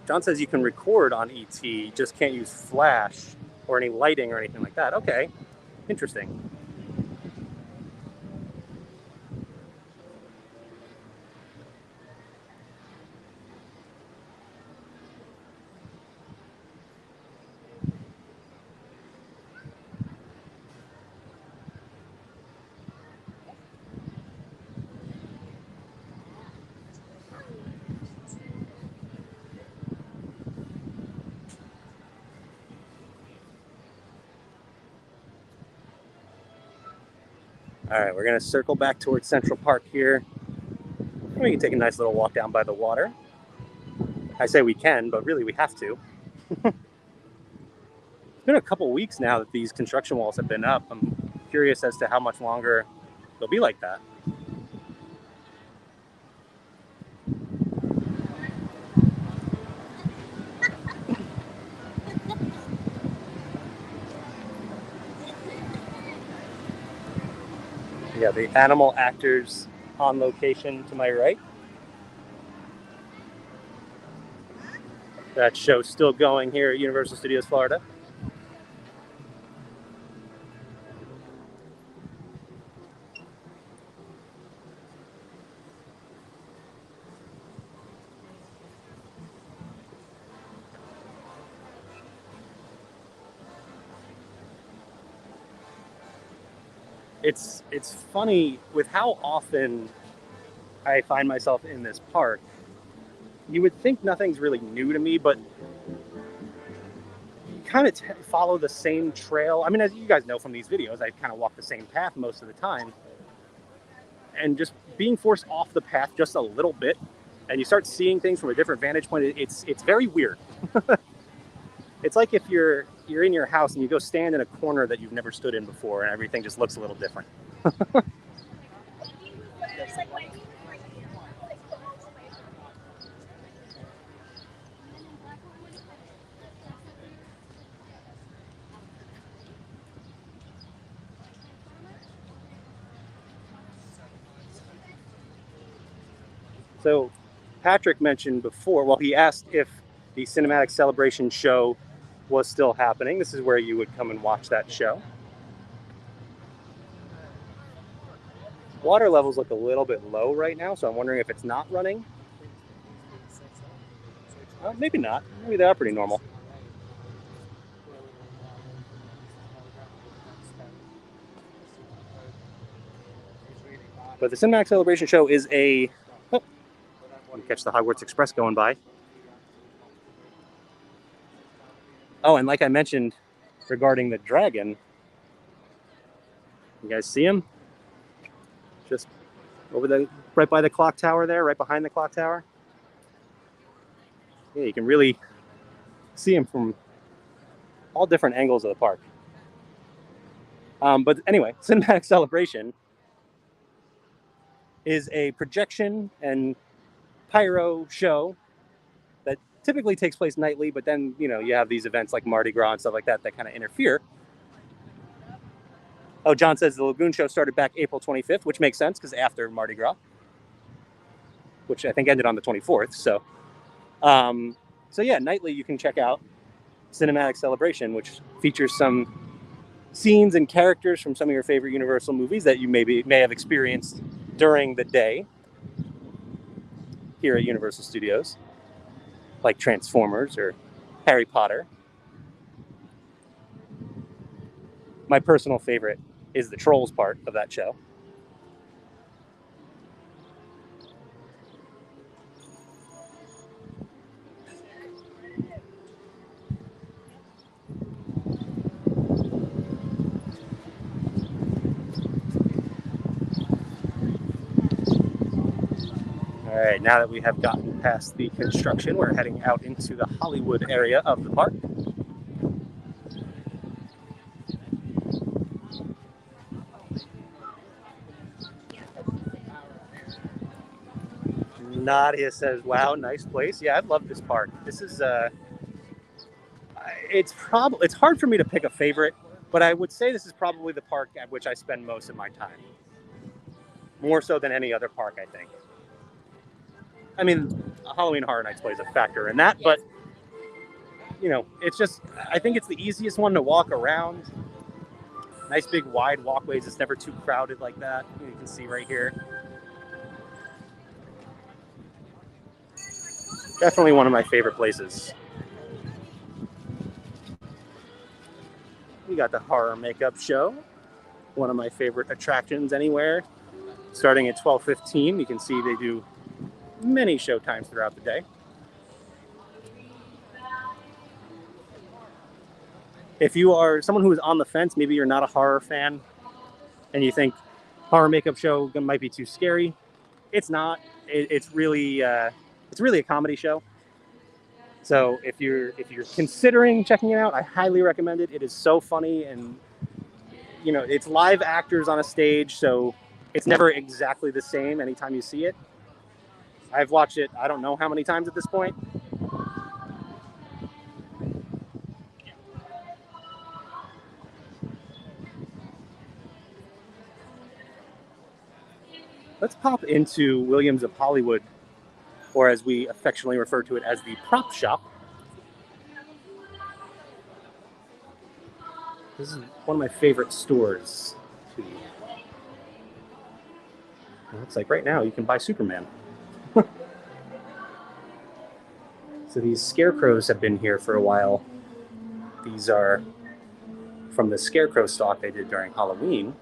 you can record on ET, just can't use flash or any lighting or anything like that. Okay, interesting. All right, we're gonna circle back towards Central Park here. We can take a nice little walk down by the water. I say we can, but really we have to. It's been a couple weeks now that these construction walls have been up. I'm curious as to how much longer they'll be like that. Yeah, the animal actors on location to my right. That show's still going here at Universal Studios Florida. it's funny with how often I find myself in this park. You would think nothing's really new to me, but you kind of follow the same trail. I mean, as you guys know from these videos, I kind of walk the same path most of the time. And just being forced off the path just a little bit, and you start seeing things from a different vantage point, it's very weird. It's like if you're in your house and you go stand in a corner that you've never stood in before, and everything just looks a little different. So Patrick mentioned before, well, he asked if the Cinematic Celebration show was still happening. This is where you would come and watch that show. Water levels look a little bit low right now, so I'm wondering if it's not running. Maybe not. Maybe they are pretty normal. But the Cinematic Celebration show is a... Oh, let me catch the Hogwarts Express going by. Oh, and like I mentioned regarding the dragon, you guys see him? Just over right by the clock tower there, right behind the clock tower. Yeah, you can really see him from all different angles of the park. But anyway, Cinematic Celebration is a projection and pyro show that typically takes place nightly, but then, you know, you have these events like Mardi Gras and stuff like that that kind of interfere. Oh, John says the Lagoon show started back April 25th, which makes sense because after Mardi Gras, which I think ended on the 24th. So yeah, nightly you can check out Cinematic Celebration, which features some scenes and characters from some of your favorite Universal movies that you may have experienced during the day here at Universal Studios, like Transformers or Harry Potter. My personal favorite is the Trolls part of that show. All right, now that we have gotten past the construction, we're heading out into the Hollywood area of the park. Nadia says, wow, nice place. Yeah, I love this park. This is, it's hard for me to pick a favorite, but I would say this is probably the park at which I spend most of my time. More so than any other park, I think. I mean, Halloween Horror Nights plays a factor in that, but, you know, it's just, I think it's the easiest one to walk around. Nice big wide walkways. It's never too crowded like that. You can see right here. Definitely one of my favorite places. We got the horror makeup show. One of my favorite attractions anywhere. Starting at 12:15, you can see they do many show times throughout the day. If you are someone who is on the fence, maybe you're not a horror fan, and you think horror makeup show might be too scary, it's not. It's really a comedy show. So if you're considering checking it out, I highly recommend it. It is so funny, and you know, it's live actors on a stage, so it's never exactly the same anytime you see it. I've watched it, I don't know how many times at this point. Let's pop into Williams of Hollywood, or as we affectionately refer to it as the prop shop. This is one of my favorite stores, too. It looks like right now you can buy Superman. So these scarecrows have been here for a while. These are from the scarecrow stock they did during Halloween.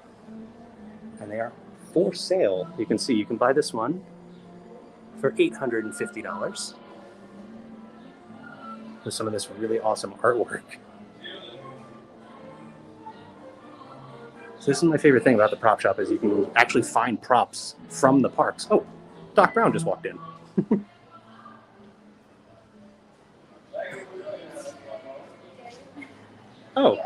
and they are for sale. You can see you can buy this one for $850 with some of this really awesome artwork. So this is my favorite thing about the prop shop is you can actually find props from the parks. Oh, Doc Brown just walked in. Oh.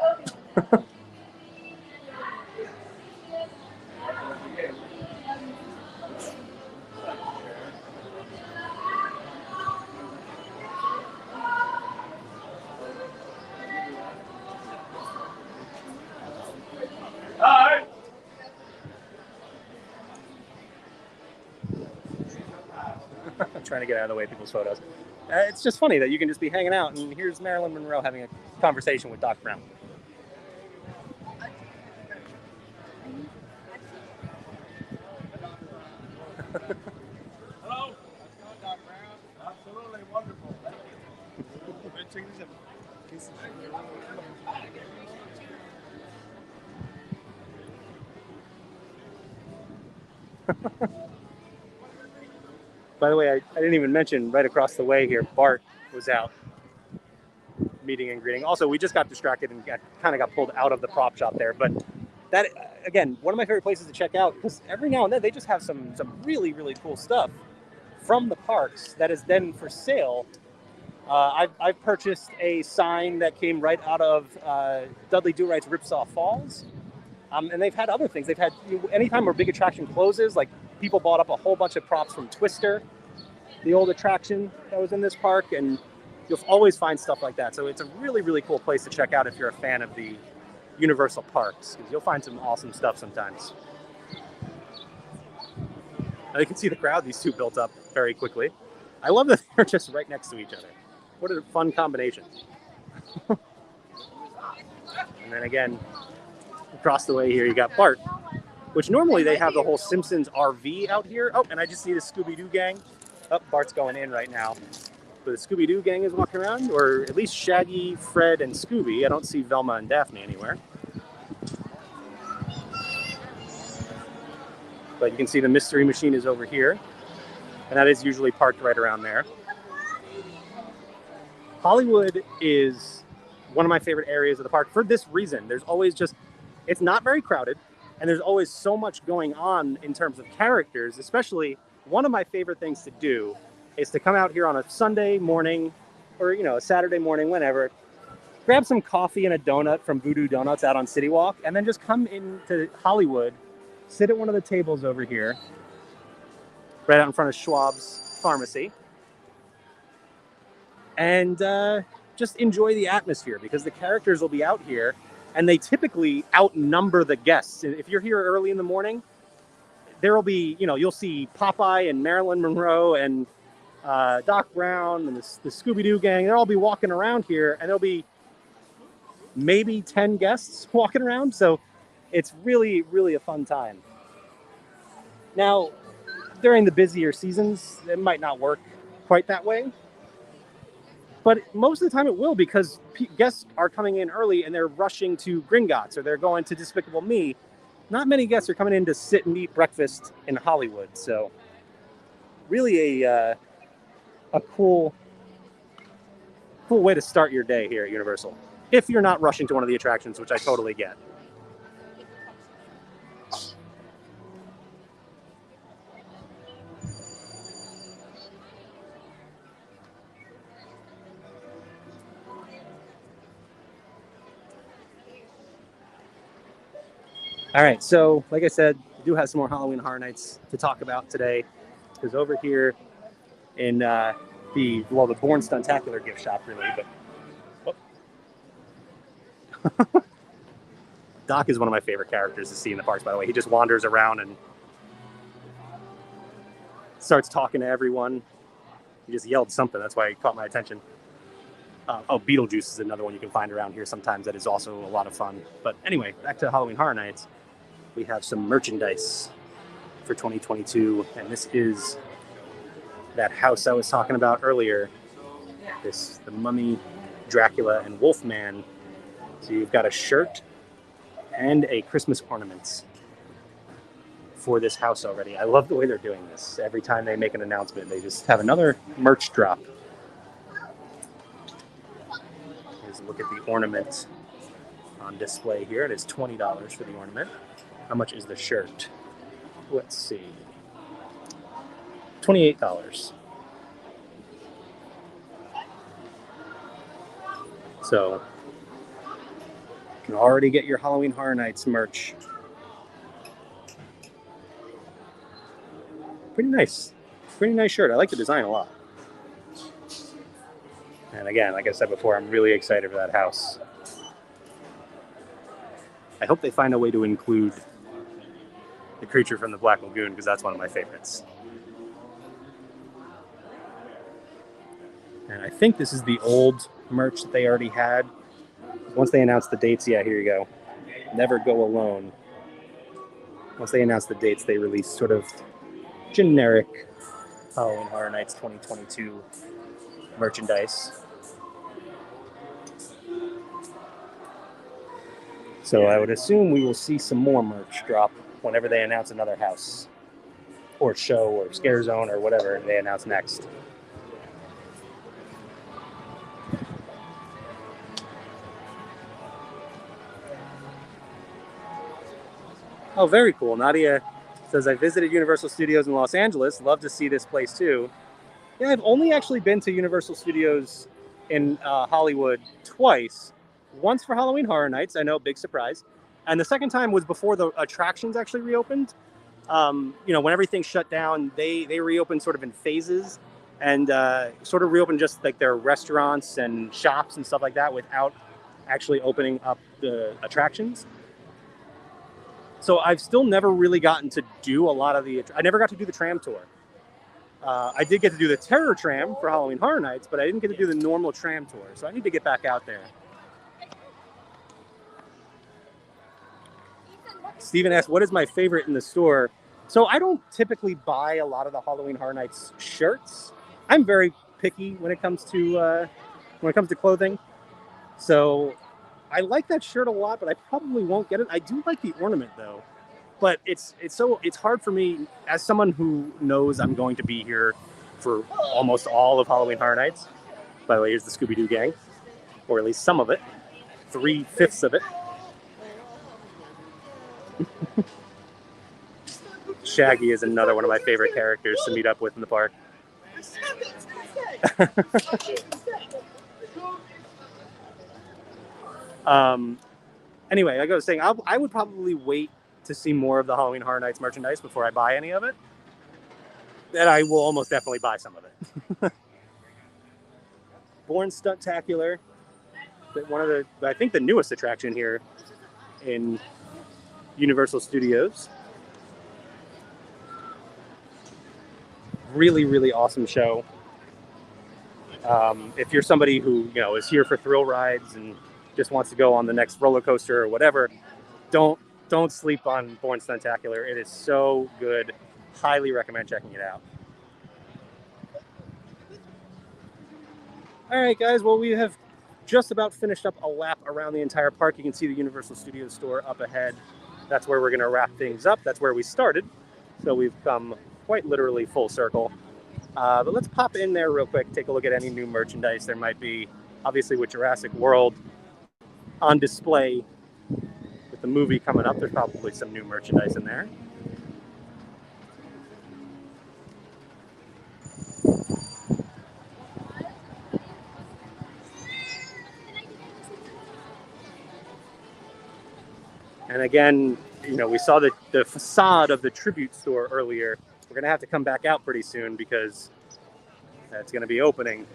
Hi. I'm trying to get out of the way of people's photos. It's just funny that you can just be hanging out and here's Marilyn Monroe having a conversation with Doc Brown. Hello. Doc Brown. Absolutely wonderful. Thank you. By the way, I didn't even mention right across the way here, Bart was out meeting and greeting. Also, we just got distracted and kind of got pulled out of the prop shop there. But that, again, one of my favorite places to check out because every now and then they just have some really, really cool stuff from the parks that is then for sale. I've purchased a sign that came right out of Dudley Do-Right's Ripsaw Falls. And they've had other things. They've had, anytime a big attraction closes, like people bought up a whole bunch of props from Twister, the old attraction that was in this park, and you'll always find stuff like that. So it's a really, really cool place to check out if you're a fan of the Universal parks, because you'll find some awesome stuff sometimes. Now you can see the crowd these two built up very quickly. I love that they're just right next to each other. What a fun combination. And then again, across the way here, you got Bart, which normally they have the whole Simpsons RV out here. Oh, and I just see the Scooby-Doo gang. Oh, Bart's going in right now. But the Scooby-Doo gang is walking around, or at least Shaggy, Fred, and Scooby. I don't see Velma and Daphne anywhere. But you can see the Mystery Machine is over here, and that is usually parked right around there. Hollywood is one of my favorite areas of the park for this reason. There's always just, it's not very crowded, and there's always so much going on in terms of characters. Especially, one of my favorite things to do is to come out here on a Sunday morning or, a Saturday morning, whenever, grab some coffee and a donut from Voodoo Donuts out on City Walk, and then just come into Hollywood, sit at one of the tables over here, right out in front of Schwab's Pharmacy, and just enjoy the atmosphere, because the characters will be out here and they typically outnumber the guests. If you're here early in the morning, there will be, you'll see Popeye and Marilyn Monroe and Doc Brown and the Scooby-Doo gang. They'll all be walking around here, and there'll be maybe 10 guests walking around. So it's really, really a fun time. Now, during the busier seasons, it might not work quite that way. But most of the time it will, because guests are coming in early and they're rushing to Gringotts or they're going to Despicable Me. Not many guests are coming in to sit and eat breakfast in Hollywood. So really a cool way to start your day here at Universal, if you're not rushing to one of the attractions, which I totally get. All right, so like I said, we do have some more Halloween Horror Nights to talk about today, because over here in the Born Stuntacular gift shop, really, but Doc is one of my favorite characters to see in the parks, by the way. He just wanders around and starts talking to everyone. He just yelled something, that's why he caught my attention. Beetlejuice is another one you can find around here sometimes that is also a lot of fun. But anyway, back to Halloween Horror Nights. We have some merchandise for 2022, and this is that house I was talking about earlier. The Mummy, Dracula, and Wolfman. So you've got a shirt and a Christmas ornament. for this house already. I love the way they're doing this. Every time they make an announcement, they just have another merch drop. Here's a look at the ornament on display here. It is $20 for the ornament. How much is the shirt? Let's see. $28. So you can already get your Halloween Horror Nights merch. Pretty nice. Pretty nice shirt. I like the design a lot. And again, like I said before, I'm really excited for that house. I hope they find a way to include the creature from the Black Lagoon, because that's one of my favorites. And I think this is the old merch that they already had. Once they announced the dates, yeah, here you go. Never Go Alone. Once they announced the dates, they released sort of generic Halloween Horror Nights 2022 merchandise. So I would assume we will see some more merch drop whenever they announce another house or show or scare zone or whatever they announce next. Oh, very cool. Nadia says, I visited Universal Studios in Los Angeles. Love to see this place too. Yeah, I've only actually been to Universal Studios in Hollywood twice. Once for Halloween Horror Nights, I know, big surprise. And the second time was before the attractions actually reopened. When everything shut down, they reopened sort of in phases and sort of reopened just like their restaurants and shops and stuff like that without actually opening up the attractions. So I've still never really gotten to do a lot of I never got to do the Tram Tour. I did get to do the Terror Tram for Halloween Horror Nights, but I didn't get to do the normal Tram Tour. So I need to get back out there. Steven asked, what is my favorite in the store? So I don't typically buy a lot of the Halloween Horror Nights shirts. I'm very picky when it comes to clothing. So I like that shirt a lot, but I probably won't get it. I do like the ornament though. But it's hard for me as someone who knows I'm going to be here for almost all of Halloween Horror Nights. By the way, here's the Scooby-Doo gang, or at least some of it, 3/5 of it. Shaggy is another one of my favorite characters to meet up with in the park. Anyway, like I was saying, I would probably wait to see more of the Halloween Horror Nights merchandise before I buy any of it. Then I will almost definitely buy some of it. Born Stuntacular, I think the newest attraction here in Universal Studios. Really, really awesome show. If you're somebody who is here for thrill rides and just wants to go on the next roller coaster or whatever, don't sleep on Born Stuntacular. It is so good. Highly recommend checking it out. All right, guys. Well, we have just about finished up a lap around the entire park. You can see the Universal Studios store up ahead. That's where we're going to wrap things up. That's where we started. So we've come quite literally full circle. But let's pop in there real quick, take a look at any new merchandise there might be. Obviously, with Jurassic World on display, with the movie coming up, there's probably some new merchandise in there. And again, we saw the facade of the Tribute store earlier. We're going to have to come back out pretty soon because that's going to be opening.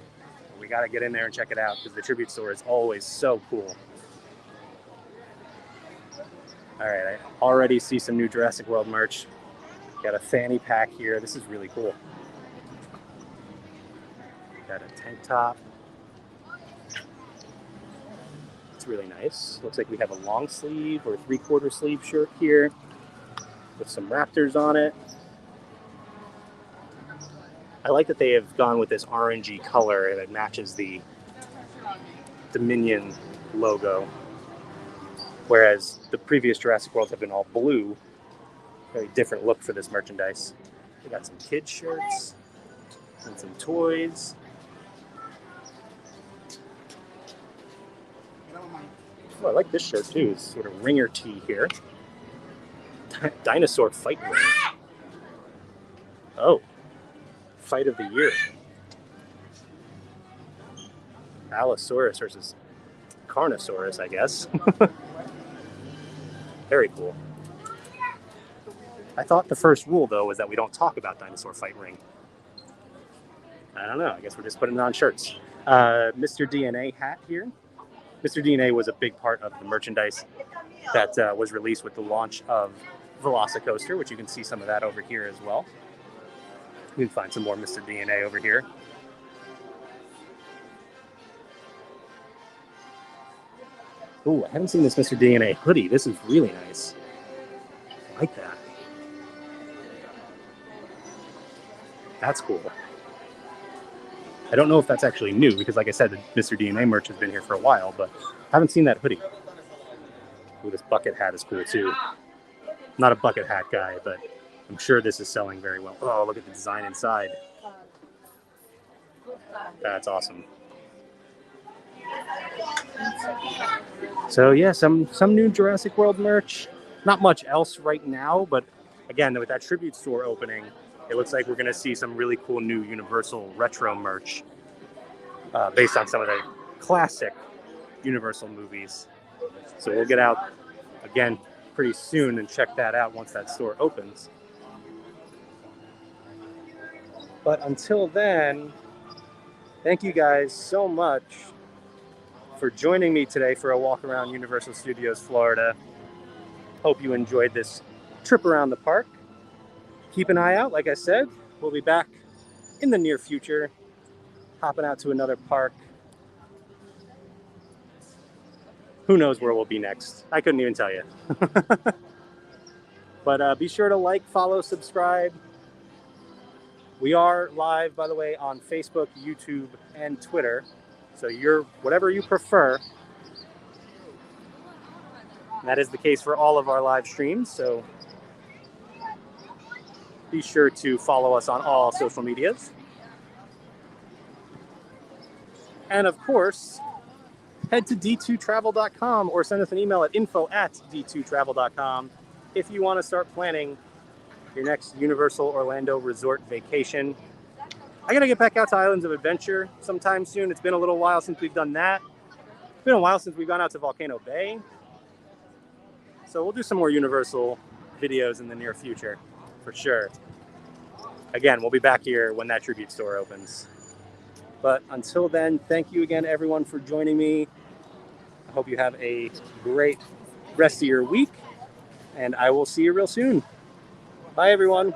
We got to get in there and check it out because the Tribute store is always so cool. All right, I already see some new Jurassic World merch. Got a fanny pack here. This is really cool. Got a tank top. It's really nice. Looks like we have a long sleeve or 3/4 sleeve shirt here with some raptors on it. I like that they have gone with this orangey color and it matches the Minion logo. Whereas the previous Jurassic Worlds have been all blue. Very different look for this merchandise. We got some kids shirts and some toys. Oh, I like this shirt too. It's sort of ringer tee here. Dinosaur fight ring. Oh, fight of the year. Allosaurus versus Carnosaurus, I guess. Very cool. I thought the first rule, though, was that we don't talk about Dinosaur Fight Ring. I don't know. I guess we're just putting it on shirts. Mr. DNA hat here. Mr. DNA was a big part of the merchandise that was released with the launch of Velocicoaster, which you can see some of that over here as well. You can find some more Mr. DNA over here. Ooh, I haven't seen this Mr. DNA hoodie. This is really nice. I like that. That's cool. I don't know if that's actually new because, like I said, the Mr. DNA merch has been here for a while, but I haven't seen that hoodie. Ooh, this bucket hat is cool too. I'm not a bucket hat guy, but I'm sure this is selling very well. Oh, look at the design inside. That's awesome. So yeah, some new Jurassic World merch. Not much else right now, but again, with that tribute store opening, it looks like we're going to see some really cool new Universal retro merch based on some of the classic Universal movies. So we'll get out again pretty soon and check that out once that store opens. But until then, thank you guys so much for joining me today for a walk around Universal Studios Florida. Hope you enjoyed this trip around the park. Keep an eye out, like I said. We'll be back in the near future, hopping out to another park. Who knows where we'll be next? I couldn't even tell you. But be sure to like, follow, subscribe. We are live, by the way, on Facebook, YouTube, and Twitter. So whatever you prefer. And that is the case for all of our live streams. So be sure to follow us on all social medias. And of course, head to d2travel.com or send us an email at info@d2travel.com if you want to start planning your next Universal Orlando Resort vacation. I got to get back out to Islands of Adventure sometime soon. It's been a little while since we've done that. It's been a while since we've gone out to Volcano Bay. So we'll do some more Universal videos in the near future, for sure. Again, we'll be back here when that tribute store opens. But until then, thank you again, everyone, for joining me. I hope you have a great rest of your week, and I will see you real soon. Bye, everyone.